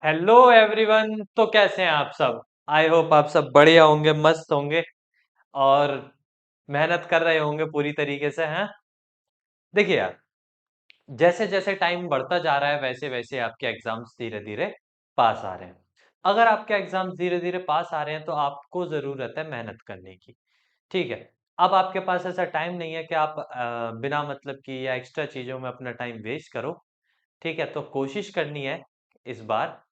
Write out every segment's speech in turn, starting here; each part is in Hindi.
Hello everyone. तो कैसे हैं आप सब? आई होप आप सब बढ़िया होंगे, मस्त होंगे और मेहनत कर रहे होंगे पूरी तरीके से, हैं? देखिए यार, जैसे जैसे टाइम बढ़ता जा रहा है वैसे वैसे आपके एग्जाम्स धीरे धीरे पास आ रहे हैं। अगर आपके एग्जाम्स धीरे धीरे पास आ रहे हैं तो आपको जरूरत है मेहनत करने की। ठीक है। अब आपके पास ऐसा टाइम नहीं है कि आप बिना मतलब की या एक्स्ट्रा चीजों में अपना टाइम वेस्ट करो। ठीक है, तो कोशिश करनी है इस बार,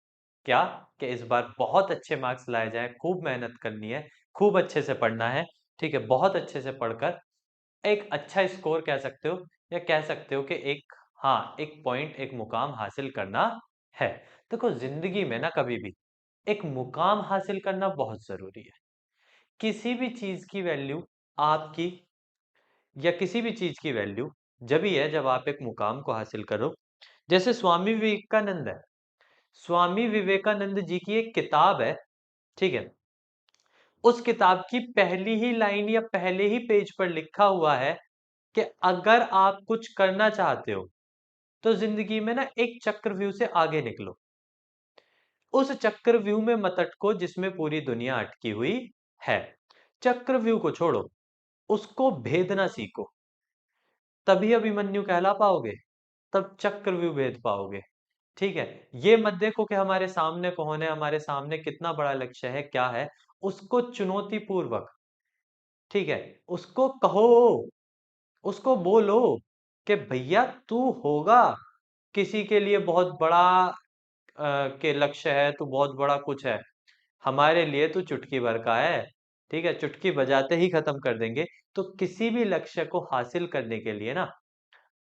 क्या, कि इस बार बहुत अच्छे मार्क्स लाए जाए, खूब मेहनत करनी है, खूब अच्छे से पढ़ना है। ठीक है, बहुत अच्छे से पढ़कर एक अच्छा स्कोर कह सकते हो, या कह सकते हो कि एक, हाँ, एक पॉइंट, एक मुकाम हासिल करना है। देखो, जिंदगी में ना कभी भी एक मुकाम हासिल करना बहुत जरूरी है। किसी भी चीज की वैल्यू आपकी, या किसी भी चीज की वैल्यू जब ही है जब आप एक मुकाम को हासिल करो। जैसे स्वामी विवेकानंद है, स्वामी विवेकानंद जी की एक किताब है। ठीक है, उस किताब की पहली ही लाइन या पहले ही पेज पर लिखा हुआ है कि अगर आप कुछ करना चाहते हो तो जिंदगी में ना एक चक्रव्यूह से आगे निकलो। उस चक्रव्यूह में मत अटको जिसमें पूरी दुनिया अटकी हुई है। चक्रव्यूह को छोड़ो, उसको भेदना सीखो, तभी अभिमन्यु कहला पाओगे, तब चक्रव्यूह भेद पाओगे। ठीक है। ये मत देखो कि हमारे सामने कौन है, हमारे सामने कितना बड़ा लक्ष्य है, क्या है। उसको चुनौती पूर्वक, ठीक है, उसको कहो, उसको बोलो कि भैया तू होगा, किसी के लिए बहुत बड़ा के लक्ष्य है, तू बहुत बड़ा कुछ है, हमारे लिए तू चुटकी भर का है। ठीक है, चुटकी बजाते ही खत्म कर देंगे। तो किसी भी लक्ष्य को हासिल करने के लिए ना,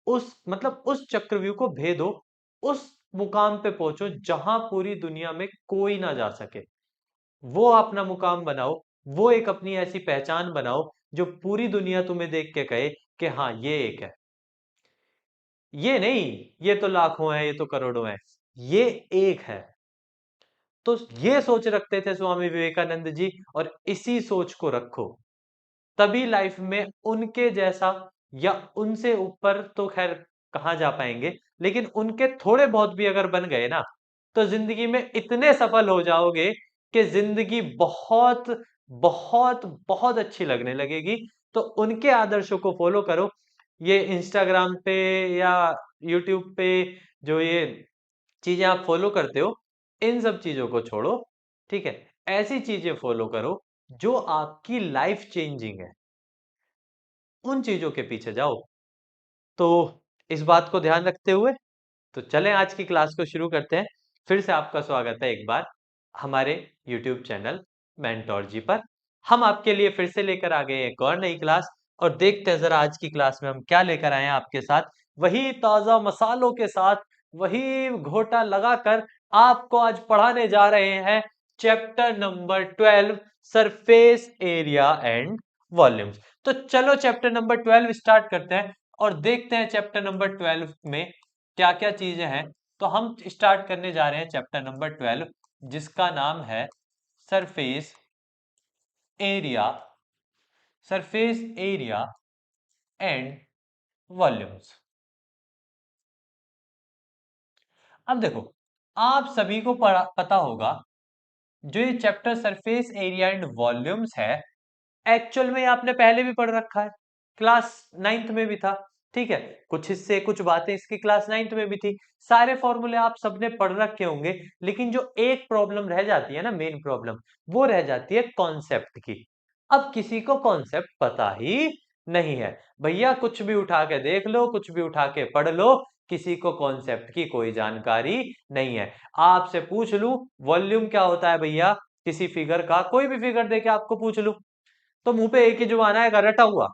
उस मतलब उस चक्रव्यूह को भेदो, उस मुकाम पे पहुंचो जहां पूरी दुनिया में कोई ना जा सके। वो अपना मुकाम बनाओ, वो एक अपनी ऐसी पहचान बनाओ जो पूरी दुनिया तुम्हें देख के कहे कि हाँ, ये एक है। ये नहीं, ये तो लाखों है, ये तो करोड़ों है, ये एक है। तो ये सोच रखते थे स्वामी विवेकानंद जी, और इसी सोच को रखो, तभी लाइफ में उनके जैसा या उनसे ऊपर तो खैर कहाँ जा पाएंगे, लेकिन उनके थोड़े बहुत भी अगर बन गए ना, तो जिंदगी में इतने सफल हो जाओगे कि जिंदगी बहुत बहुत बहुत अच्छी लगने लगेगी। तो उनके आदर्शों को फॉलो करो। ये इंस्टाग्राम पे या यूट्यूब पे जो ये चीजें आप फॉलो करते हो, इन सब चीजों को छोड़ो। ठीक है, ऐसी चीजें फॉलो करो जो आपकी लाइफ चेंजिंग है, उन चीजों के पीछे जाओ। तो इस बात को ध्यान रखते हुए तो चलें आज की क्लास को शुरू करते हैं। फिर से आपका स्वागत है एक बार हमारे YouTube चैनल मेंटोर जी पर। हम आपके लिए फिर से लेकर आ गए एक और नई क्लास, और देखते हैं जरा आज की क्लास में हम क्या लेकर आए हैं आपके साथ। वही ताजा मसालों के साथ, वही घोटा लगाकर आपको आज पढ़ाने जा रहे हैं chapter number 12, surface area and volumes. तो चलो चैप्टर नंबर 12 स्टार्ट करते हैं और देखते हैं चैप्टर नंबर 12 में क्या क्या चीजें हैं। तो हम स्टार्ट करने जा रहे हैं चैप्टर नंबर 12, जिसका नाम है surface area, surface area and volumes. अब देखो, आप सभी को पता होगा, जो ये chapter surface area and volumes है, एक्चुअल में आपने पहले भी पढ़ रखा है, क्लास 9th में भी था। ठीक है, कुछ हिस्से कुछ बातें इसकी क्लास 9th में भी थी, सारे फॉर्मूले आप सबने पढ़ रखे होंगे। लेकिन जो एक प्रॉब्लम रह जाती है ना, मेन प्रॉब्लम, वो रह जाती है कॉन्सेप्ट की। अब किसी को कॉन्सेप्ट पता ही नहीं है। भैया कुछ भी उठा के देख लो, कुछ भी उठा के पढ़ लो, किसी को कॉन्सेप्ट की कोई जानकारी नहीं है। आपसे पूछ लूं वॉल्यूम क्या होता है भैया, किसी फिगर का, कोई भी फिगर देके आपको पूछ लूं, तो मुंह पे एक ही जुबान आएगा, रटा हुआ।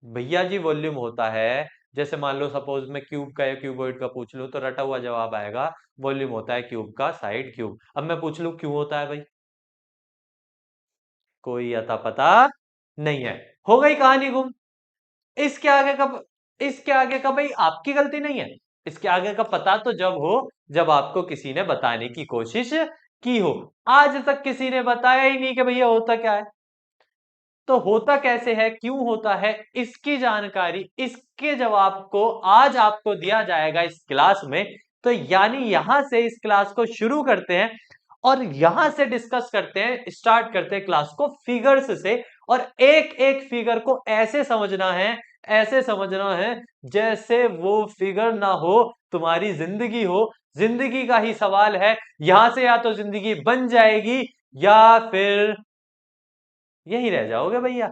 भैया जी वॉल्यूम होता है, जैसे मान लो सपोज मैं क्यूब का या क्यूबॉइड का पूछ लूं तो रटा हुआ जवाब आएगा, वॉल्यूम होता है क्यूब का साइड क्यूब। अब मैं पूछ लूं क्यों होता है भाई, कोई अता पता नहीं है, हो गई कहानी गुम। इसके आगे का, इसके आगे का भाई आपकी गलती नहीं है। इसके आगे का पता तो जब हो जब आपको किसी ने बताने की कोशिश की हो। आज तक किसी ने बताया ही नहीं कि भैया होता क्या है। तो होता कैसे है, क्यों होता है, इसकी जानकारी, इसके जवाब को आज आपको दिया जाएगा इस क्लास में। तो यानी यहां से इस क्लास को शुरू करते हैं और यहां से डिस्कस करते हैं, स्टार्ट करते हैं क्लास को फिगर्स से। और एक एक फिगर को ऐसे समझना है, ऐसे समझना है जैसे वो फिगर ना हो तुम्हारी जिंदगी हो। जिंदगी का ही सवाल है, यहां से या तो जिंदगी बन जाएगी या फिर यही रह जाओगे भैया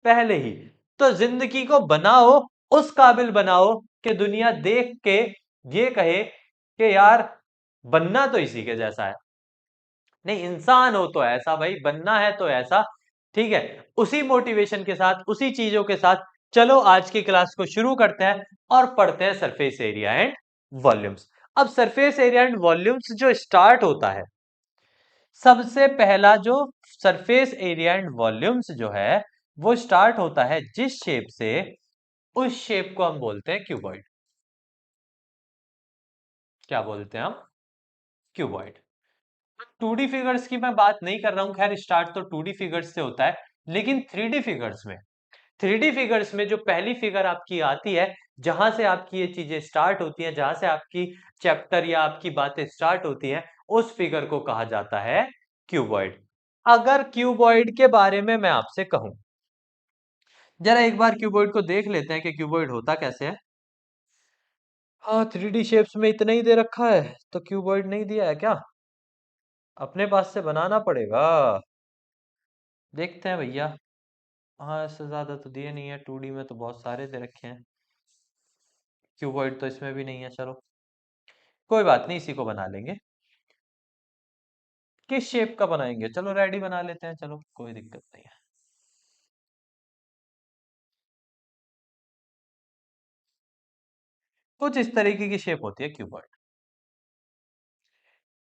पहले ही। तो जिंदगी को बनाओ, उस काबिल बनाओ कि दुनिया देख के ये कहे कि यार बनना तो इसी के जैसा है। नहीं, इंसान हो तो ऐसा भाई, बनना है तो ऐसा। ठीक है, उसी मोटिवेशन के साथ, उसी चीजों के साथ चलो आज की क्लास को शुरू करते हैं और पढ़ते हैं सरफेस एरिया एंड वॉल्यूम्स। अब सरफेस एरिया एंड वॉल्यूम्स जो स्टार्ट होता है, सबसे पहला जो सरफेस एरिया एंड वॉल्यूम्स जो है वो स्टार्ट होता है जिस शेप से, उस शेप को हम बोलते हैं क्यूबॉइड। क्या बोलते हैं हम? क्यूबॉइड। 2D फिगर्स की मैं बात नहीं कर रहा हूं, खैर स्टार्ट तो 2D फिगर्स से होता है, लेकिन 3D फिगर्स में, 3D फिगर्स में जो पहली फिगर आपकी आती है, जहां से आपकी ये चीजें स्टार्ट होती हैं, जहां से आपकी चैप्टर या आपकी बातें स्टार्ट होती हैं, उस फिगर को कहा जाता है क्यूबॉइड। अगर क्यूबॉइड के बारे में मैं आपसे कहूं, जरा एक बार क्यूबॉइड को देख लेते हैं कि क्यूबॉइड होता कैसे है। हाँ, 3D शेप्स में इतना ही दे रखा है तो क्यूबॉइड नहीं दिया है क्या? अपने पास से बनाना पड़ेगा। देखते हैं भैया। हाँ, इससे ज्यादा तो दिए नहीं है, 2D में तो बहुत सारे दे रखे हैं। क्यूबॉइड तो इसमें भी नहीं है, चलो कोई बात नहीं, इसी को बना लेंगे। किस शेप का बनाएंगे? चलो रेडी बना लेते हैं, चलो कोई दिक्कत नहीं है। कुछ इस तरीके की शेप होती है क्यूबॉइड।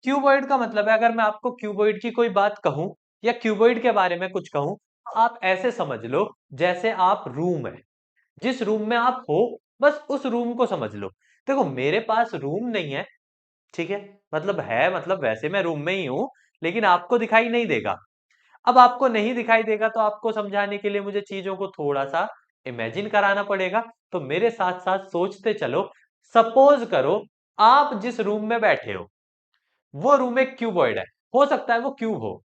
क्यूबॉइड का मतलब है, अगर मैं आपको क्यूबॉइड की कोई बात कहूं या क्यूबॉइड के बारे में कुछ कहूं, तो आप ऐसे समझ लो जैसे आप रूम है, जिस रूम में आप हो, बस उस रूम को समझ लो। देखो मेरे पास रूम नहीं है, ठीक है, मतलब है, मतलब वैसे मैं रूम में ही हूं, लेकिन आपको दिखाई नहीं देगा। अब आपको नहीं दिखाई देगा तो आपको समझाने के लिए मुझे चीजों को थोड़ा सा इमेजिन कराना पड़ेगा। तो मेरे साथ साथ सोचते चलो। सपोज करो आप जिस रूम में बैठे हो वो रूम एक क्यूबॉइड है, हो सकता है वो क्यूब हो,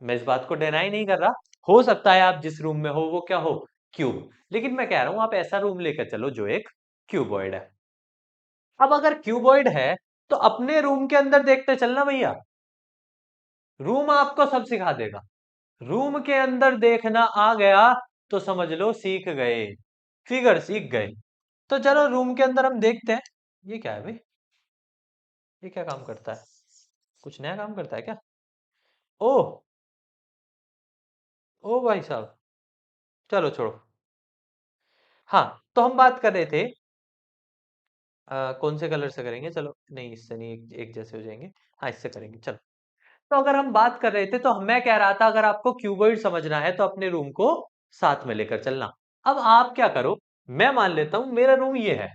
मैं इस बात को डिनाई नहीं कर रहा। हो सकता है आप जिस रूम में हो वो क्या हो, क्यूब। लेकिन मैं कह रहा हूं आप ऐसा रूम लेकर चलो जो एक क्यूबॉइड है। अब अगर क्यूबॉइड है तो अपने रूम के अंदर देखते चलना भैया, रूम आपको सब सिखा देगा। रूम के अंदर देखना आ गया तो समझ लो सीख गए, फिगर सीख गए। तो चलो रूम के अंदर हम देखते हैं। ये क्या है भाई? ये क्या काम करता है? कुछ नया काम करता है क्या? ओह, ओ भाई साहब, चलो छोड़ो। हाँ, तो हम बात कर रहे थे, कौन से कलर से करेंगे? चलो नहीं, इससे नहीं, एक जैसे हो जाएंगे। हाँ, इससे करेंगे चलो। तो अगर हम बात कर रहे थे तो मैं कह रहा था अगर आपको क्यूबॉइड समझना है तो अपने रूम को साथ में लेकर चलना। अब आप क्या करो, मैं मान लेता हूं मेरा रूम ये है,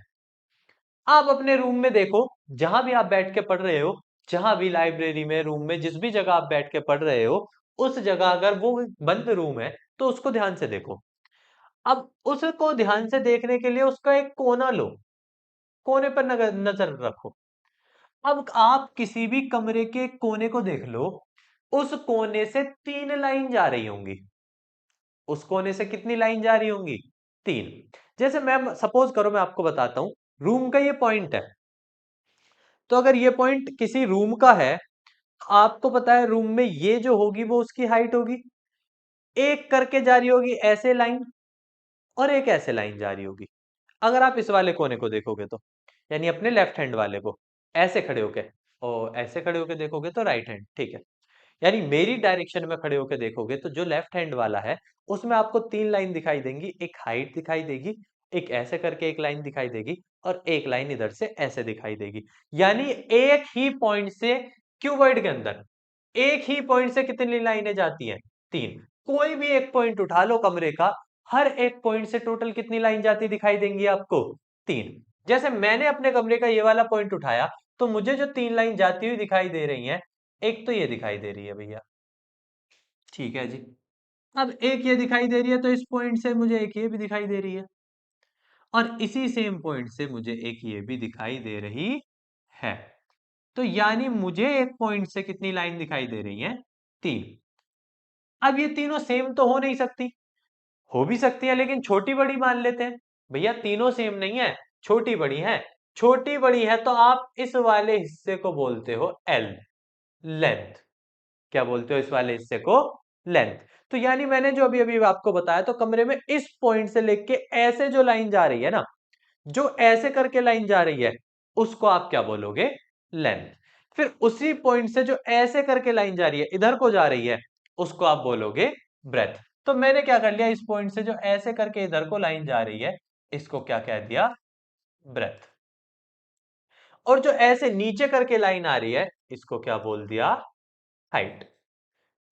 आप अपने रूम में देखो, जहां भी आप बैठ के पढ़ रहे हो, जहां भी लाइब्रेरी में, रूम में, जिस भी जगह आप बैठ के पढ़ रहे हो, उस जगह अगर वो बंद रूम है तो उसको ध्यान से देखो। अब उसको ध्यान से देखने के लिए उसका एक कोना लो, कोने पर नजर रखो। अब आप किसी भी कमरे के कोने को देख लो, उस कोने से 3 लाइन जा रही होंगी। उस कोने से कितनी लाइन जा रही होंगी? 3। जैसे मैं सपोज करो, मैं आपको बताता हूं, रूम का ये पॉइंट है, तो अगर ये पॉइंट किसी रूम का है, आपको पता है रूम में ये जो होगी वो उसकी हाइट होगी, एक करके जा रही होगी ऐसे लाइन, और एक ऐसे लाइन जा रही होगी। अगर आप इस वाले कोने को देखोगे तो, यानी अपने लेफ्ट हैंड वाले को, ऐसे खड़े होके, और ऐसे खड़े होके देखोगे तो राइट हैंड, ठीक है, यानी मेरी डायरेक्शन में खड़े होकर देखोगे तो जो लेफ्ट हैंड वाला है उसमें आपको 3 लाइन दिखाई देंगी, एक हाइट दिखाई देगी, एक ऐसे करके एक लाइन दिखाई देगी, और एक लाइन इधर से ऐसे दिखाई देगी। यानी एक ही पॉइंट से, क्यूबॉइड के अंदर एक ही पॉइंट से कितनी लाइनें जाती हैं? 3। कोई भी एक पॉइंट उठा लो कमरे का, हर एक पॉइंट से टोटल कितनी लाइन जाती दिखाई देंगी आपको? 3। जैसे मैंने अपने कमरे का ये वाला पॉइंट उठाया तो मुझे जो 3 लाइन जाती हुई दिखाई दे रही हैं, एक तो ये दिखाई दे रही है भैया, ठीक है जी। अब एक ये दिखाई दे रही है तो इस पॉइंट से मुझे एक ये भी दिखाई दे रही है, और इसी सेम पॉइंट से मुझे एक ये भी दिखाई दे रही है। तो यानी मुझे एक पॉइंट से कितनी लाइन दिखाई दे रही है? 3। अब ये तीनों सेम तो हो नहीं सकती, हो भी सकती है लेकिन छोटी बड़ी मान लेते हैं। भैया तीनों सेम नहीं है, छोटी बड़ी है। छोटी बड़ी है तो आप इस वाले हिस्से को बोलते हो एल, लेंथ। क्या बोलते हो इस वाले हिस्से को? लेंथ। तो यानी मैंने जो अभी अभी आपको बताया, तो कमरे में इस पॉइंट से लेके ऐसे जो लाइन जा रही है ना, जो ऐसे करके लाइन जा रही है, उसको आप क्या बोलोगे? लेंथ। फिर उसी पॉइंट से जो ऐसे करके लाइन जा रही है, इधर को जा रही है, उसको आप बोलोगे ब्रेथ। तो मैंने क्या कर लिया, इस पॉइंट से जो ऐसे करके इधर को लाइन जा रही है, इसको क्या कह दिया? ब्रेथ। और जो ऐसे नीचे करके लाइन आ रही है, इसको क्या बोल दिया? हाइट।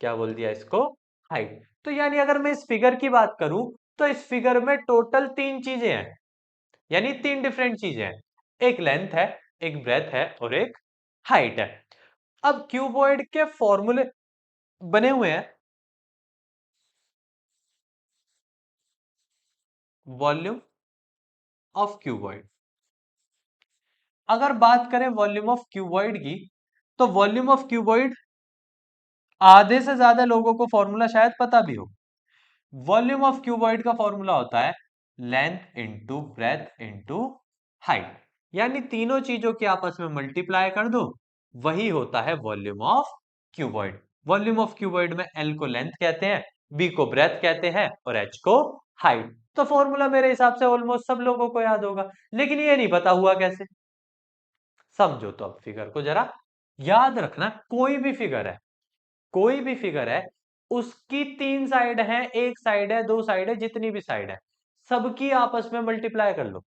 क्या बोल दिया इसको? हाइट। तो यानी अगर मैं इस फिगर की बात करूं, तो इस फिगर में टोटल 3 चीजें हैं, यानी 3 डिफरेंट चीजें हैं। एक लेंथ है, एक ब्रेथ है और एक हाइट है। अब क्यूबॉइड के फॉर्मूले बने हुए हैं, वॉल्यूम ऑफ क्यूबॉइड। अगर बात करें वॉल्यूम ऑफ क्यूबॉइड की, तो वॉल्यूम ऑफ क्यूबॉइड आधे से ज्यादा लोगों को फॉर्मूला शायद पता भी हो। वॉल्यूम ऑफ क्यूबॉइड का फॉर्मूला होता है length into breadth into height, यानी तीनों चीजों की आपस में मल्टीप्लाई कर दो, वही होता है volume of cuboid. Volume of cuboid में एल को लेंथ कहते हैं, बी को ब्रेथ कहते हैं और एच को हाइट। तो फॉर्मूला मेरे हिसाब से ऑलमोस्ट सब लोगों को याद होगा, लेकिन ये नहीं पता हुआ कैसे। समझो तो अब फिगर को जरा, याद रखना कोई भी फिगर है, कोई भी फिगर है, उसकी 3 साइड है, एक साइड है, 2 साइड है, जितनी भी साइड है, सबकी आपस में मल्टीप्लाई कर लो।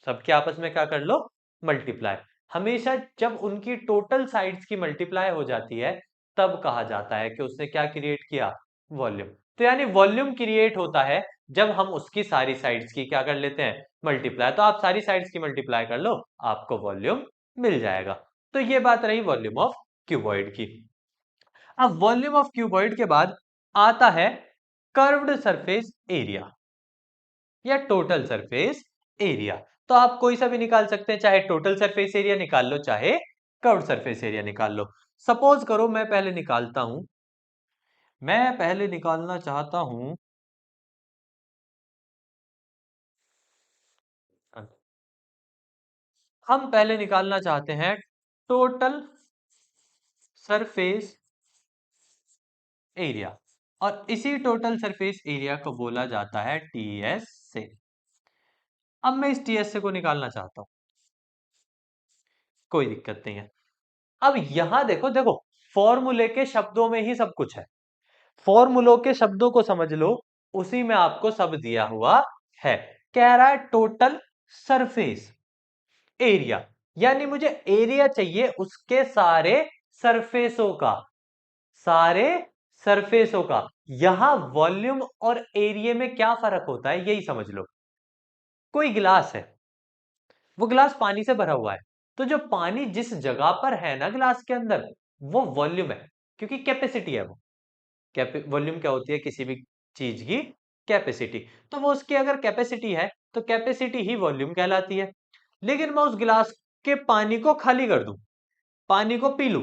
सबके आपस में क्या कर लो? मल्टीप्लाई। हमेशा जब उनकी टोटल साइड्स की मल्टीप्लाई हो जाती है, तब कहा जाता है कि उसने क्या क्रिएट किया? वॉल्यूम। तो यानी वॉल्यूम क्रिएट होता है जब हम उसकी सारी साइड्स की क्या कर लेते हैं? मल्टीप्लाई। तो आप सारी साइड्स की मल्टीप्लाई कर लो, आपको वॉल्यूम मिल जाएगा। तो ये बात रही वॉल्यूम ऑफ क्यूबॉइड की। अब वॉल्यूम ऑफ क्यूबॉइड के बाद आता है कर्व्ड सरफेस एरिया या टोटल सरफेस एरिया। तो आप कोई सा भी निकाल सकते हैं, चाहे टोटल सरफेस एरिया निकाल लो, चाहे कर्व्ड सरफेस एरिया निकाल लो। सपोज करो मैं पहले निकालता हूं, मैं पहले निकालना चाहता हूं, हम पहले निकालना चाहते हैं टोटल सरफेस एरिया, और इसी टोटल सरफेस एरिया को बोला जाता है टीएस से। अब मैं इस टीएस से को निकालना चाहता हूं, कोई दिक्कत नहीं है। अब यहां देखो देखो, फॉर्मूले के शब्दों में ही सब कुछ है, फॉर्मूलों के शब्दों को समझ लो, उसी में आपको सब दिया हुआ है। कह रहा है टोटल सरफेस एरिया, यानी मुझे एरिया चाहिए उसके सारे सरफेसों का, सारे सरफेसों का। यहां वॉल्यूम और एरिया में क्या फर्क होता है, यही समझ लो। कोई गिलास है, वो गिलास पानी से भरा हुआ है, तो जो पानी जिस जगह पर है ना गिलास के अंदर, वो वॉल्यूम है, क्योंकि कैपेसिटी है वो। वॉल्यूम क्या होती है? किसी भी चीज की कैपेसिटी। तो वो उसकी अगर कैपेसिटी है, तो कैपेसिटी ही वॉल्यूम कहलाती है। लेकिन मैं उस गिलास के पानी को खाली कर दूं, पानी को पी लूं,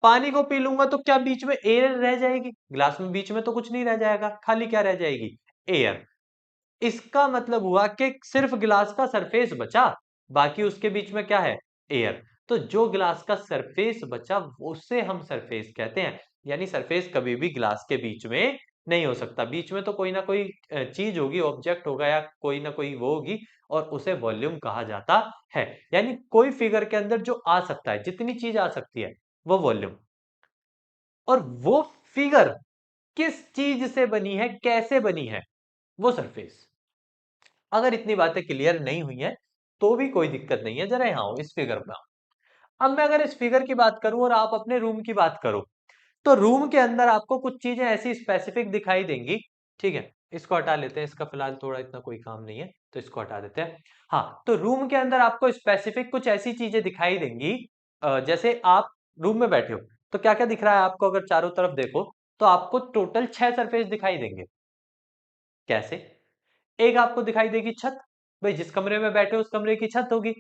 पानी को पी लूंगा तो क्या बीच में एयर रह जाएगी? गिलास में बीच में तो कुछ नहीं रह जाएगा, खाली क्या रह जाएगी? एयर। इसका मतलब हुआ कि सिर्फ गिलास का सरफेस बचा, बाकी उसके बीच में क्या है? एयर। तो जो गिलास का सरफेस बचा, उससे हम सरफेस कहते हैं। यानी सरफेस कभी भी गिलास के बीच में नहीं हो सकता, बीच में तो कोई ना कोई चीज होगी, ऑब्जेक्ट होगा या कोई ना कोई वो होगी, और उसे वॉल्यूम कहा जाता है। यानी कोई फिगर के अंदर जो आ सकता है, जितनी चीज आ सकती है, वो वॉल्यूम। और वो फिगर किस चीज से बनी है, कैसे बनी है, वो सरफेस। अगर इतनी बातें क्लियर नहीं हुई हैं, तो भी कोई दिक्कत नहीं है, जरा यहाँ आओ इस फिगर में आओ। अब मैं अगर इस फिगर की बात करूं और आप अपने रूम की बात करो, तो रूम के अंदर आपको कुछ चीजें ऐसी स्पेसिफिक दिखाई देंगी। ठीक है, इसको हटा लेते हैं, इसका फिलहाल थोड़ा इतना कोई काम नहीं है, तो इसको हटा देते हैं। हाँ, तो रूम के अंदर आपको स्पेसिफिक कुछ ऐसी चीजें दिखाई देंगी, जैसे आप रूम में बैठे हो, तो क्या क्या दिख रहा है आपको? अगर चारों तरफ देखो, तो आपको टोटल 6 सरफेस दिखाई देंगे। कैसे? एक आपको दिखाई देगी छत, भाई जिस कमरे में बैठे हो उस कमरे की छत होगी।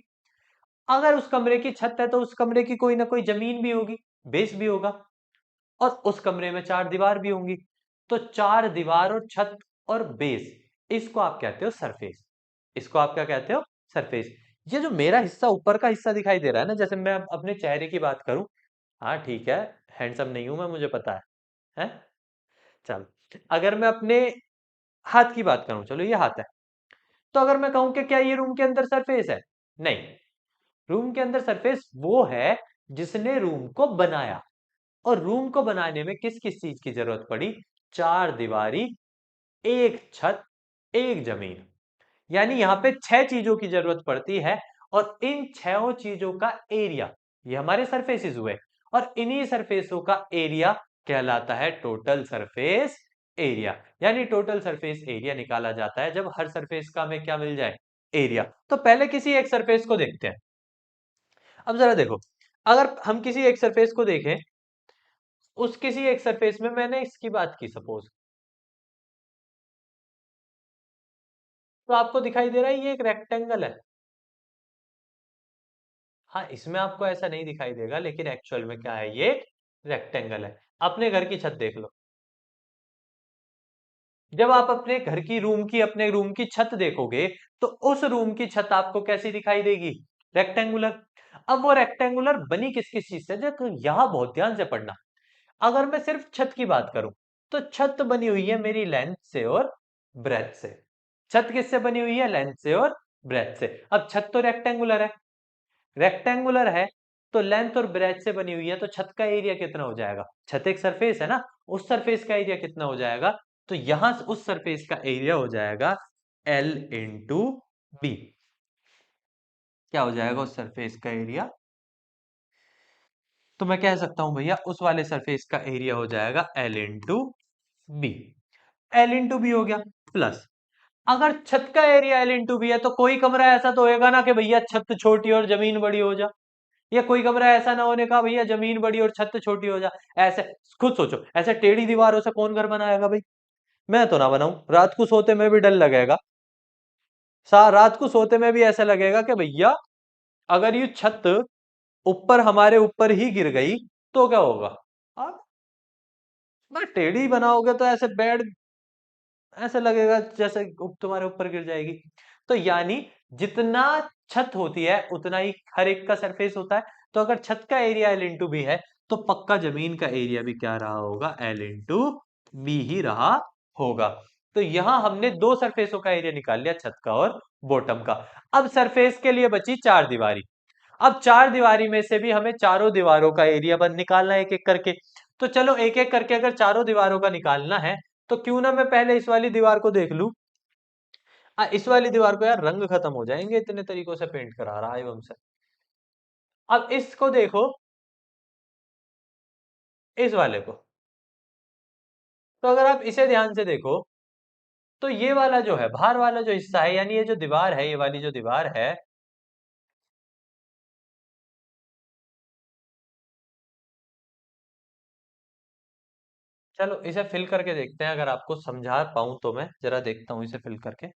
अगर उस कमरे की छत है तो उस कमरे की कोई ना कोई जमीन भी होगी, बेस भी होगा, और उस कमरे में चार दीवार भी होंगी। तो चार दीवार और छत और बेस, इसको आप कहते हो सरफेस। इसको आप क्या कहते हो? सरफेस। ये जो मेरा हिस्सा, ऊपर का हिस्सा दिखाई दे रहा है ना, जैसे मैं अपने चेहरे की बात करूं, हाँ ठीक है, हैंडसम नहीं हूं मैं, मुझे पता है? चल, अगर मैं अपने हाथ की बात करूं, चलो ये हाथ है, तो अगर मैं कहूं कि क्या ये रूम के अंदर सरफेस है? नहीं। रूम के अंदर सरफेस वो है जिसने रूम को बनाया। और रूम को बनाने में किस किस चीज की जरूरत पड़ी? चार दीवारी, एक छत, एक जमीन। यानी यहां पे छह चीजों की जरूरत पड़ती है, और इन छह चीजों का एरिया, ये हमारे सरफेसेस हुए, और इन्हीं सरफेसों का एरिया कहलाता है टोटल सरफेस एरिया। यानी टोटल सरफेस एरिया निकाला जाता है जब हर सरफेस का हमें क्या मिल जाए? एरिया। तो पहले किसी एक सरफेस को देखते हैं। अब जरा देखो, अगर हम किसी एक सरफेस को देखें, उस किसी एक सरफेस में मैंने इसकी बात की सपोज, तो आपको दिखाई दे रहा है ये एक रेक्टेंगल है। हाँ, इसमें आपको ऐसा नहीं दिखाई देगा, लेकिन एक्चुअल में क्या है, ये रेक्टेंगल है। अपने घर की छत देख लो। जब आप अपने घर की रूम की, अपने रूम की छत देखोगे, तो उस रूम की छत आपको कैसी दिखाई देगी? रेक्टेंगुलर। अब वो रेक्टेंगुलर बनी किस किस चीज से, देखो यहां बहुत ध्यान से पढ़ना। अगर मैं सिर्फ छत की बात करूं, तो छत बनी हुई है मेरी लेंथ से और ब्रेथ से। छत किससे बनी हुई है? लेंथ से और ब्रेथ से। अब छत तो रेक्टेंगुलर है, रेक्टेंगुलर है, तो लेंथ और ब्रेथ से बनी हुई है, तो छत का एरिया कितना हो जाएगा? छत एक सरफेस है ना, उस सरफेस का एरिया कितना हो जाएगा? तो यहां से उस सरफेस का एरिया हो जाएगा L इंटू बी। क्या हो जाएगा उस सरफेस का एरिया? तो मैं कह सकता हूं भैया उस वाले सरफेस का एरिया हो जाएगा L into B. L into B हो गया। प्लस, अगर छत का एरिया L इंटू बी है, तो कोई कमरा ऐसा तो होएगा ना कि भैया छत छोटी और जमीन बड़ी हो जा, या कोई कमरा ऐसा ना होने का भैया जमीन बड़ी और छत छोटी हो जा। ऐसे खुद सोचो, ऐसे टेढ़ी दीवारों से कौन घर बनाएगा भाई? मैं तो ना बनाऊं, रात को सोते में भी डर लगेगा। रात को सोते में भी ऐसा लगेगा कि भैया अगर ये छत ऊपर, हमारे ऊपर ही गिर गई, तो क्या होगा? अब ना टेढ़ी बनाओगे तो ऐसे बेड, ऐसे लगेगा जैसे तुम्हारे ऊपर गिर जाएगी। तो यानी जितना छत होती है उतना ही हर एक का सरफेस होता है। तो अगर छत का एरिया L इंटू बी है, तो पक्का जमीन का एरिया भी क्या रहा होगा? L इंटू बी ही रहा होगा। तो यहां हमने दो सरफेसों का एरिया निकाल लिया, छत का और बॉटम का। अब सरफेस के लिए बची चार दीवारी। अब चार दीवारी में से भी हमें चारों दीवारों का एरिया बन निकालना है एक एक करके। तो चलो एक एक करके अगर चारों दीवारों का निकालना है, तो क्यों ना मैं पहले इस वाली दीवार को देख लूं। इस वाली दीवार को, यार रंग खत्म हो जाएंगे इतने तरीकों से पेंट करा रहा है हमसे। अब इसको देखो, इस वाले को। तो अगर आप इसे ध्यान से देखो, तो ये वाला जो है, बाहर वाला जो हिस्सा है, यानी ये जो दीवार है, ये वाली जो दीवार है, चलो इसे फिल करके देखते हैं, अगर आपको समझा पाऊं तो। मैं जरा देखता हूं इसे फिल करके।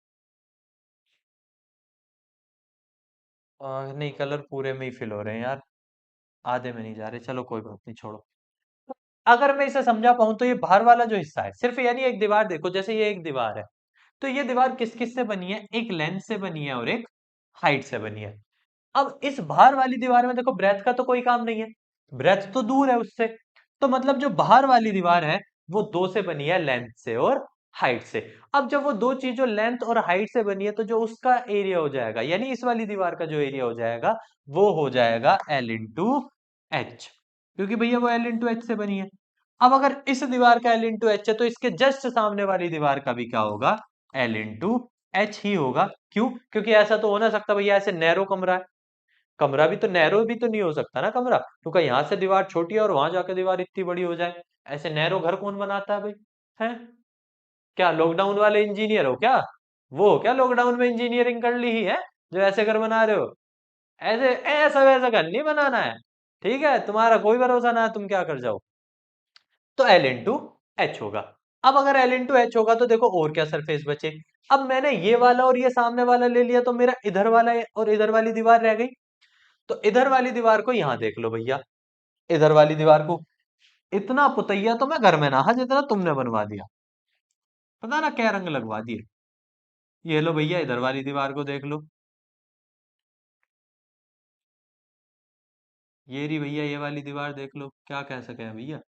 नहीं, कलर पूरे में ही फिल हो रहे हैं यार, आधे में नहीं जा रहे। चलो कोई बात नहीं, छोड़ो। अगर मैं इसे समझा पाऊं, तो ये बाहर वाला जो हिस्सा है, सिर्फ यानी एक दीवार देखो, जैसे ये एक दीवार है, तो ये दीवार किस किस से बनी है? एक लेंथ से बनी है और एक हाइट से बनी है। अब इस बाहर वाली दीवार में देखो, ब्रेथ का तो कोई काम नहीं है, ब्रेथ तो दूर है उससे। तो मतलब जो बाहर वाली दीवार है, वो दो से बनी है, लेंथ से और हाइट से। अब जब वो दो चीजों लेंथ और हाइट से बनी है, तो जो उसका एरिया हो जाएगा, यानी इस वाली दीवार का जो एरिया हो जाएगा, वो हो जाएगा L इंटू एच, क्योंकि भैया वो L इंटू एच से बनी है। अब अगर इस दीवार का L इंटू एच है, तो इसके जस्ट सामने वाली दीवार का भी क्या होगा? L इंटू एच ही होगा। क्यों? क्योंकि ऐसा तो हो ना सकता भैया, ऐसे नैरो कमरा है, कमरा भी तो नैरो भी तो नहीं हो सकता ना कमरा, क्योंकि यहां से दीवार छोटी है और वहां जाकर दीवार इतनी बड़ी हो जाए। ऐसे नैरो घर कौन बनाता है भाई? है क्या लॉकडाउन वाले इंजीनियर हो क्या? वो हो क्या लॉकडाउन में इंजीनियरिंग कर ली ही है, जो ऐसे घर बना रहे हो? ऐसे ऐसा वैसा घर नहीं बनाना है। ठीक है, तुम्हारा कोई भरोसा ना है, तुम क्या कर जाओ। तो L इंटू एच होगा। अब अगर L इंटू एच होगा, तो देखो और क्या सरफेस बचे। अब मैंने ये वाला और ये सामने वाला ले लिया, तो मेरा इधर वाला और इधर वाली दीवार रह गई। तो इधर वाली दीवार को यहां देख लो भैया, इधर वाली दीवार को, इतना पुतैया तो मैं घर में ना, जितना तुमने बनवा दिया। पता ना क्या रंग लगवा दिए। ये लो भैया, इधर वाली दीवार को देख लो, ये रही भैया, ये वाली दीवार देख लो, क्या कह सके हैं भैया,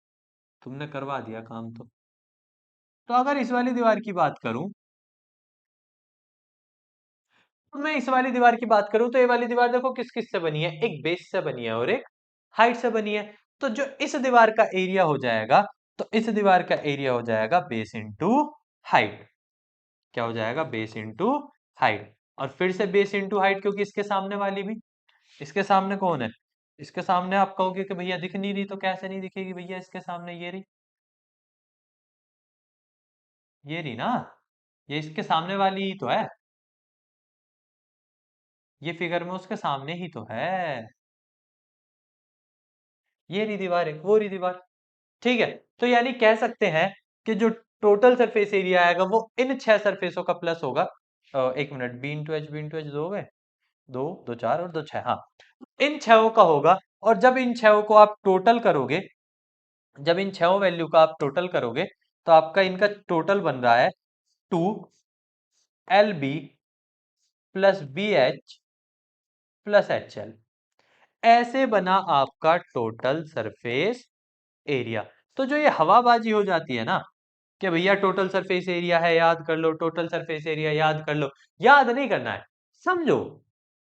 तुमने करवा दिया काम तो अगर इस वाली दीवार की बात करूं, तो मैं इस वाली दीवार की बात करूं, तो ये वाली दीवार देखो किस किस से बनी है, एक बेस से बनी है और एक हाइट से बनी है। तो जो इस दीवार का एरिया हो जाएगा, तो इस दीवार का एरिया हो जाएगा बेस इंटू हाइट। क्या हो जाएगा? Base into height. और फिर से बेस इंटू हाइट, क्योंकि इसके सामने वाली भी, इसके सामने कौन है? इसके सामने आप कहोगे कि भैया दिख नहीं रही, तो कैसे नहीं दिखेगी भैया, इसके सामने ये रही, ये रही ना, ये इसके सामने वाली ही तो है, ये फिगर में उसके सामने ही तो है, ये रही दीवार, एक वो रही दीवार। ठीक है, तो यानी कह सकते हैं कि जो टोटल सरफेस एरिया आएगा वो इन 6 सरफेसों का प्लस होगा। एक मिनट, बी इंटू एच दो हो गए, दो दो चार और दो छह, हाँ, इन छहों का होगा। और जब इन छहों को आप टोटल करोगे, जब इन छहों वैल्यू का आप टोटल करोगे, तो आपका इनका टोटल बन रहा है 2 LB plus BH plus HL। ऐसे बना आपका टोटल सरफेस एरिया। तो जो ये हवाबाजी हो जाती है ना, कि भैया टोटल सरफेस एरिया है याद कर लो, टोटल सरफेस एरिया याद कर लो, याद नहीं करना है, समझो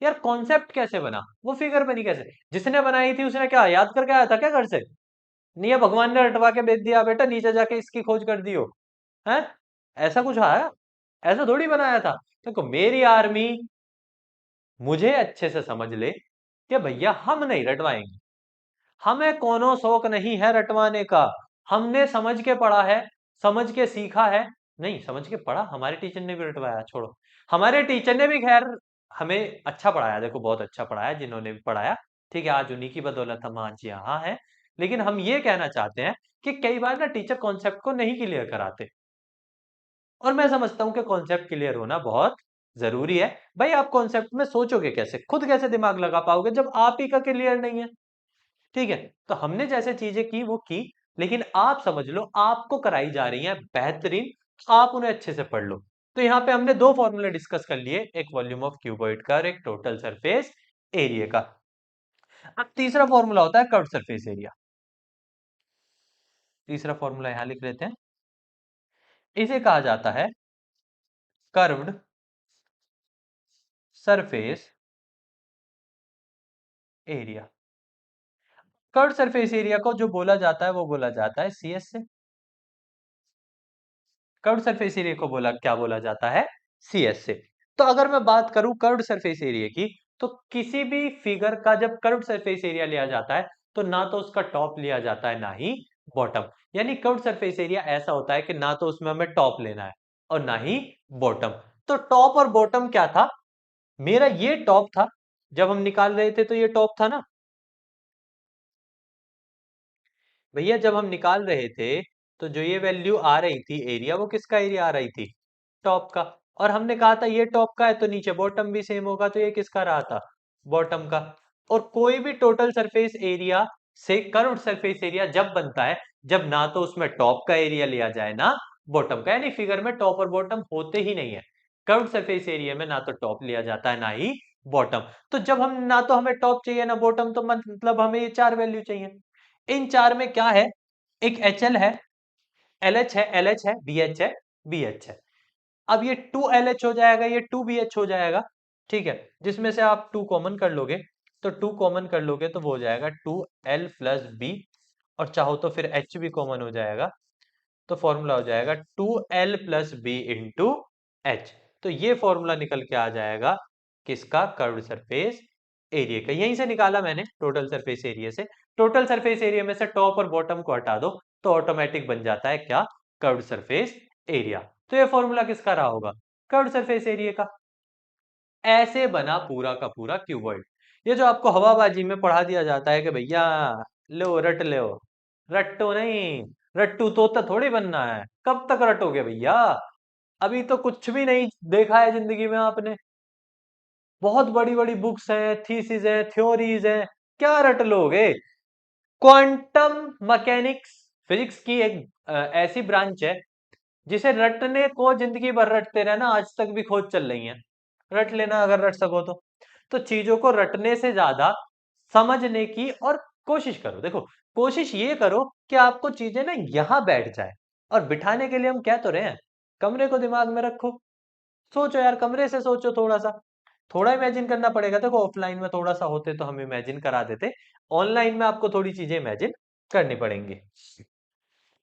यार कॉन्सेप्ट कैसे बना, वो फिगर बनी कैसे, जिसने बनाई थी उसने क्या याद करके आया था क्या घर से? नहीं है, भगवान ने रटवा के भेज दिया बेटा, नीचे जाके इसकी खोज कर दियो है, ऐसा कुछ आया? ऐसा थोड़ी बनाया था। देखो मेरी आर्मी मुझे अच्छे से समझ ले कि भैया हम नहीं रटवाएंगे, हमें कोनो शौक नहीं है रटवाने का, हमने समझ के पढ़ा है, समझ के सीखा है। नहीं, समझ के पढ़ा, हमारे टीचर ने भी रटवाया, छोड़ो, हमारे टीचर ने भी खैर हमें अच्छा पढ़ाया, देखो बहुत अच्छा पढ़ाया जिन्होंने भी पढ़ाया, ठीक है, आज उन्हीं की बदौलत हम आज यहाँ हैं। लेकिन हम ये कहना चाहते हैं कि कई बार ना टीचर कॉन्सेप्ट को नहीं क्लियर कराते, और मैं समझता हूं कि कॉन्सेप्ट क्लियर होना बहुत जरूरी है। भाई आप कॉन्सेप्ट में सोचोगे कैसे, खुद कैसे दिमाग लगा पाओगे जब आप ही का क्लियर नहीं है? ठीक है, तो हमने जैसे चीजें की वो की, लेकिन आप समझ लो आपको कराई जा रही है बेहतरीन, आप उन्हें अच्छे से पढ़ लो। तो यहाँ पे हमने दो फॉर्मूले डिस्कस कर लिए, एक वॉल्यूम ऑफ क्यूबॉइड का और एक टोटल सरफेस एरिया का। अब तीसरा फॉर्मूला होता है कर्व सरफेस एरिया। तीसरा फॉर्मूला यहां लिख लेते हैं, इसे कहा जाता है curved surface area. Curve surface area को जो बोला जाता है वो बोला जाता है CS से। कर्व सरफेस एरिया को बोला क्या बोला जाता है? CS से। तो अगर मैं बात करूं कर्व सरफेस एरिया की, तो किसी भी फिगर का जब कर्व सरफेस एरिया लिया जाता है, तो ना तो उसका टॉप लिया जाता है ना ही बॉटम। यानी कर्व सरफेस एरिया ऐसा होता है कि ना तो उसमें हमें टॉप लेना है और ना ही बॉटम। तो टॉप और बॉटम क्या था? मेरा ये टॉप था, जब हम निकाल रहे थे तो ये टॉप था ना भैया, जब हम निकाल रहे थे तो जो ये वैल्यू आ रही थी एरिया, वो किसका एरिया आ रही थी? टॉप का। और हमने कहा था ये टॉप का है तो नीचे बॉटम भी सेम होगा, तो ये किसका रहा था? बॉटम का। और कोई भी टोटल सरफेस एरिया से कर्व्ड सरफेस एरिया जब बनता है, जब ना तो उसमें टॉप का एरिया लिया जाए ना बॉटम का, यानी फिगर में टॉप और बॉटम होते ही नहीं है। कर्व्ड सरफेस एरिया में ना तो टॉप लिया जाता है ना ही बॉटम। तो जब हम ना तो हमें टॉप चाहिए ना बॉटम, तो मतलब हमें ये चार वैल्यू चाहिए। इन चार में क्या है? एक HL है, LH है, LH है, BH है, BH है। अब ये 2LH हो जाएगा, ये 2BH हो जाएगा, ठीक है, जिसमें से आप 2 कॉमन कर लोगे, तो 2 कॉमन कर लोगे तो वो हो जाएगा 2L प्लस बी, और चाहो तो फिर H भी कॉमन हो जाएगा, तो फॉर्मूला हो जाएगा 2L plus B into H. तो ये फॉर्मूला निकल के आ जाएगा किसका? कर्व्ड सरफेस एरिया का। यहीं से निकाला मैंने टोटल सरफेस एरिया से। टोटल सरफेस एरिया में से टॉप और बॉटम को हटा दो तो ऑटोमेटिक बन जाता है क्या? Curved surface area. तो ये फॉर्मूला किसका रहा होगा? कर्व्ड सरफेस एरिया का। ऐसे बना पूरा का पूरा क्यूबॉइड। ये जो आपको हवाबाजी में पढ़ा दिया जाता है कि भैया लो रट लो, रट्टो नहीं, रट्टू तोता थोड़ी बनना है, कब तक रटोगे भैया? अभी तो कुछ भी नहीं देखा है जिंदगी में आपने। बहुत बड़ी बड़ी बुक्स है, थीसिस है, थ्योरीज है, क्या रट लोगे? क्वांटम मैकेनिक्स फिजिक्स की एक ऐसी ब्रांच है जिसे रटने को जिंदगी भर रटते रहना, आज तक भी खोज चल रही है। रट लेना अगर रट सको तो चीजों को रटने से ज्यादा समझने की और कोशिश करो। देखो, कोशिश ये करो कि आपको चीजें ना यहां बैठ जाए। और बिठाने के लिए हम कह तो रहे हैं, कमरे को दिमाग में रखो। सोचो यार, कमरे से सोचो थोड़ा सा। थोड़ा इमेजिन करना पड़ेगा। देखो, ऑफलाइन में थोड़ा सा होते तो हम इमेजिन करा देते, ऑनलाइन में आपको थोड़ी चीजें इमेजिन करनी पड़ेंगी।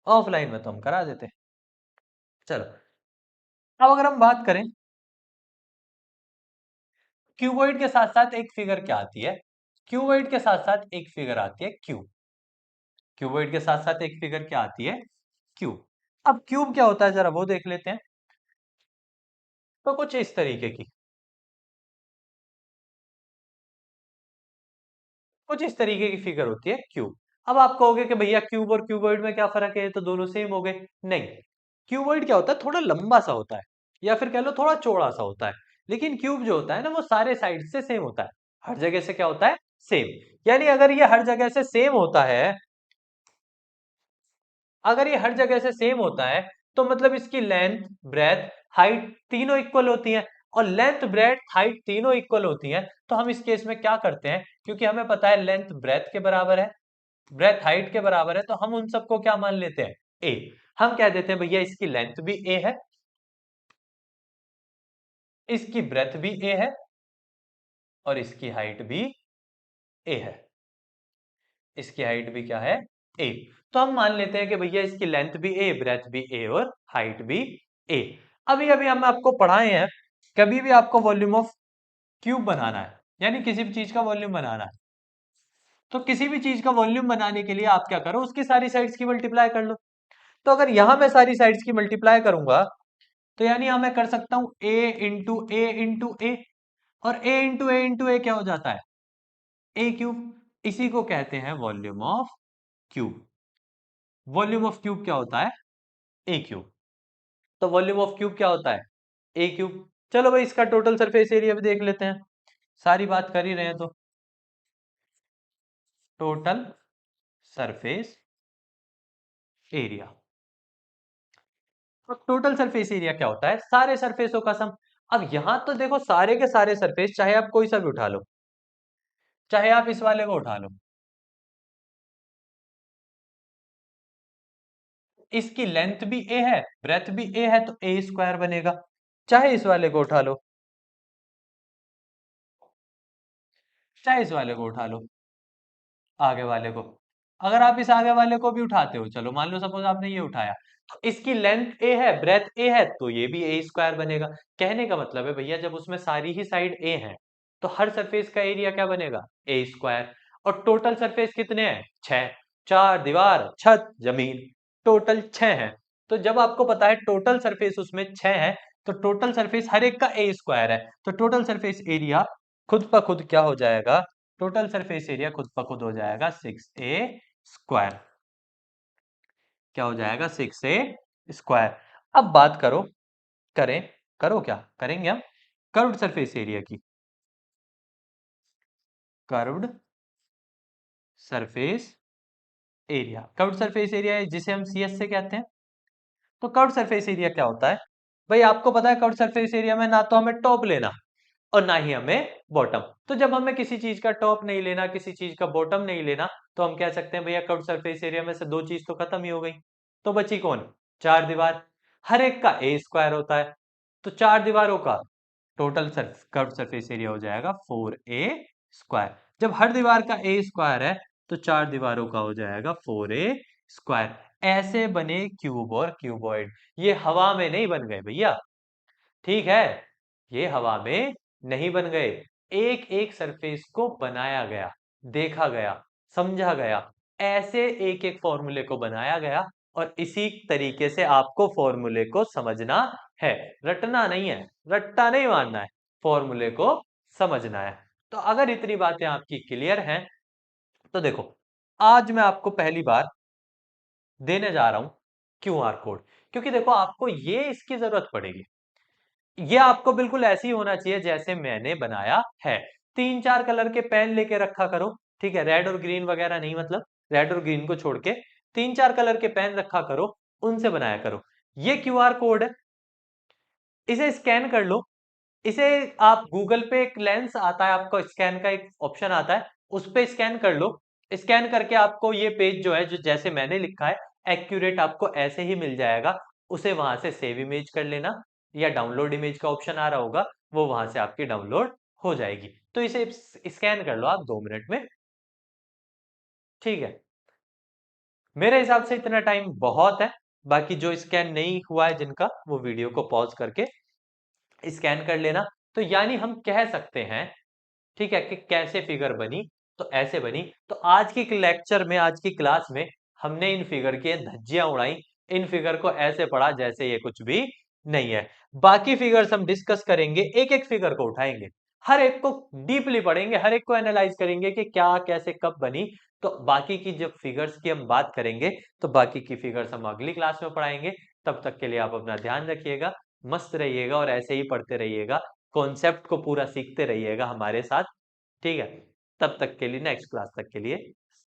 ऑफलाइन में तो हम करा देते। चलो, अब अगर हम बात करें, क्यूबॉइड के साथ साथ एक फिगर क्या आती है? क्यूबॉइड के साथ साथ एक फिगर आती है क्यूब। क्यूबॉइड के साथ साथ एक फिगर क्या आती है? क्यूब। अब क्यूब क्या होता है जरा वो देख लेते हैं। तो कुछ इस तरीके की, कुछ इस तरीके की फिगर होती है क्यूब। अब आप कहोगे कि भैया क्यूब और क्यूबॉइड में क्या फर्क है, तो दोनों सेम हो गए। नहीं, क्यूबॉइड क्या होता है, थोड़ा लंबा सा होता है, या फिर कह लो थोड़ा चौड़ा सा होता है। लेकिन क्यूब जो होता है ना, वो सारे साइड से सेम होता है। हर जगह से क्या होता है? सेम। यानी अगर ये हर जगह से सेम होता है, अगर ये हर जगह से सेम होता है, तो मतलब इसकी लेंथ, ब्रेथ, हाइट तीनों इक्वल होती हैं। और लेंथ, ब्रेथ, हाइट तीनों इक्वल होती हैं, तो हम इस केस में क्या करते हैं, क्योंकि हमें पता है लेंथ ब्रेथ के बराबर है, ब्रेथ हाइट के बराबर है, तो हम उन सबको क्या मान लेते हैं? ए। हम कह देते हैं भैया इसकी लेंथ भी ए है, इसकी ब्रेथ भी ए है, और इसकी हाइट भी ए है। इसकी हाइट भी क्या है? ए। तो हम मान लेते हैं कि भैया इसकी लेंथ भी ए, ब्रेथ भी ए, और हाइट भी ए। अभी अभी हम आपको पढ़ाए हैं, कभी भी आपको वॉल्यूम ऑफ क्यूब बनाना है, यानी किसी भी चीज का वॉल्यूम बनाना है, तो किसी भी चीज का वॉल्यूम बनाने के लिए आप क्या करो, उसकी सारी साइड्स की मल्टीप्लाई कर लो। तो अगर यहां मैं सारी साइड्स की मल्टीप्लाई करूंगा, तो यानी यहां मैं कर सकता हूं ए इंटू ए, और ए क्या हो जाता है? ए क्यूब। इसी को कहते हैं volume of cube. Volume of cube क्या होता है? ए क्यूब। तो वॉल्यूम ऑफ क्यूब क्या होता है? ए क्यूब। चलो भाई, इसका टोटल सरफेस एरिया भी देख लेते हैं, सारी बात कर ही रहे हैं तो। Total surface area. तो टोटल सरफेस एरिया क्या होता है? सारे सरफेसों का सम। अब यहां तो देखो, सारे के सारे सरफेस, चाहे आप कोई सा भी उठा लो, चाहे आप इस वाले को उठा लो, इसकी लेंथ भी ए है, ब्रेथ भी ए है, तो ए स्क्वायर बनेगा। चाहे इस वाले को उठा लो, चाहे इस वाले को उठा लो, आगे वाले को। अगर आप इस आगे वाले को भी उठाते हो, चलो मान लो सपोज आपने ये उठाया, तो इसकी लेंथ ए है, ब्रेथ ए है, तो ये भी ए स्क्वायर बनेगा। कहने का मतलब है भैया, जब उसमें सारी ही साइड ए है, तो हर सरफेस का एरिया क्या बनेगा? ए स्क्वायर। और टोटल सरफेस कितने हैं? 6। चार दीवार, छत, जमीन, टोटल 6 है। तो जब आपको पता है टोटल सरफेस उसमें 6 है, तो टोटल सरफेस हर एक का ए स्क्वायर है, तो टोटल सरफेस एरिया खुद ब खुद क्या हो जाएगा? टोटल सरफेस एरिया खुद ब खुद हो जाएगा 6a स्क्वायर। क्या हो जाएगा? 6a square. अब बात करो, करें, करो क्या करेंगे हम? कर्व्ड सरफेस एरिया की। Curved surface area, curved surface area है जिसे हम सीएस से कहते हैं। तो कर्व्ड सरफेस एरिया क्या होता है? भाई आपको पता है कर्व्ड सरफेस एरिया में ना तो हमें टॉप लेना, और ना ही हमें बॉटम। तो जब हमें किसी चीज का टॉप नहीं लेना, किसी चीज का बॉटम नहीं लेना, तो हम कह सकते हैं भैया कर्व्ड सरफेस एरिया में से दो चीज तो खत्म ही हो गई। तो बची कौन? चार दीवार। हर एक का ए स्क्वायर होता है, तो चार दीवारों का टोटल कर्व्ड सरफेस एरिया हो जाएगा 4a स्क्वायर। जब हर दीवार का ए स्क्वायर है, तो चार दीवारों का हो जाएगा 4a स्क्वायर। ऐसे बने क्यूब और क्यूबॉइड। ये हवा में नहीं बन गए भैया, ठीक है? ये हवा में नहीं बन गए, एक एक सरफेस को बनाया गया, देखा गया, समझा गया, ऐसे एक एक फॉर्मूले को बनाया गया। और इसी तरीके से आपको फॉर्मूले को समझना है, रटना नहीं है, रट्टा नहीं मारना है, फॉर्मूले को समझना है। तो अगर इतनी बातें आपकी क्लियर हैं, तो देखो, आज मैं आपको पहली बार देने जा रहा हूं क्यूआर कोड, क्योंकि देखो आपको ये इसकी जरूरत पड़ेगी। ये आपको बिल्कुल ऐसे ही होना चाहिए जैसे मैंने बनाया है। 3-4 कलर के पेन लेके रखा करो, ठीक है? रेड और ग्रीन वगैरह नहीं, मतलब रेड और ग्रीन को छोड़ के 3-4 कलर के पेन रखा करो, उनसे बनाया करो। ये क्यूआर कोड है, इसे स्कैन कर लो। इसे आप गूगल पे एक लेंस आता है, आपको स्कैन का एक ऑप्शन आता है, उस पे स्कैन कर लो। स्कैन करके आपको ये पेज जो है, जो जैसे मैंने लिखा है एक्यूरेट, आपको ऐसे ही मिल जाएगा। उसे वहां से सेव इमेज कर लेना, या डाउनलोड इमेज का ऑप्शन आ रहा होगा, वो वहां से आपकी डाउनलोड हो जाएगी। तो इसे स्कैन कर लो आप 2 मिनट में, ठीक है? मेरे हिसाब से इतना टाइम बहुत है। बाकी जो स्कैन नहीं हुआ है जिनका, वो वीडियो को पॉज करके स्कैन कर लेना। तो यानी हम कह सकते हैं, ठीक है, कि कैसे फिगर बनी, तो ऐसे बनी। तो आज की लेक्चर में, आज की क्लास में हमने इन फिगर की धज्जियां उड़ाई, इन फिगर को ऐसे पढ़ा जैसे ये कुछ भी नहीं है। बाकी फिगर्स हम डिस्कस करेंगे, एक एक फिगर को उठाएंगे, हर एक को डीपली पढ़ेंगे, हर एक को एनालाइज करेंगे कि क्या कैसे कब बनी। तो बाकी की जब फिगर्स की हम बात करेंगे, तो बाकी की फिगर्स हम अगली क्लास में पढ़ाएंगे। तब तक के लिए आप अपना ध्यान रखिएगा, मस्त रहिएगा और ऐसे ही पढ़ते रहिएगा, कॉन्सेप्ट को पूरा सीखते रहिएगा हमारे साथ, ठीक है? तब तक के लिए, नेक्स्ट क्लास तक के लिए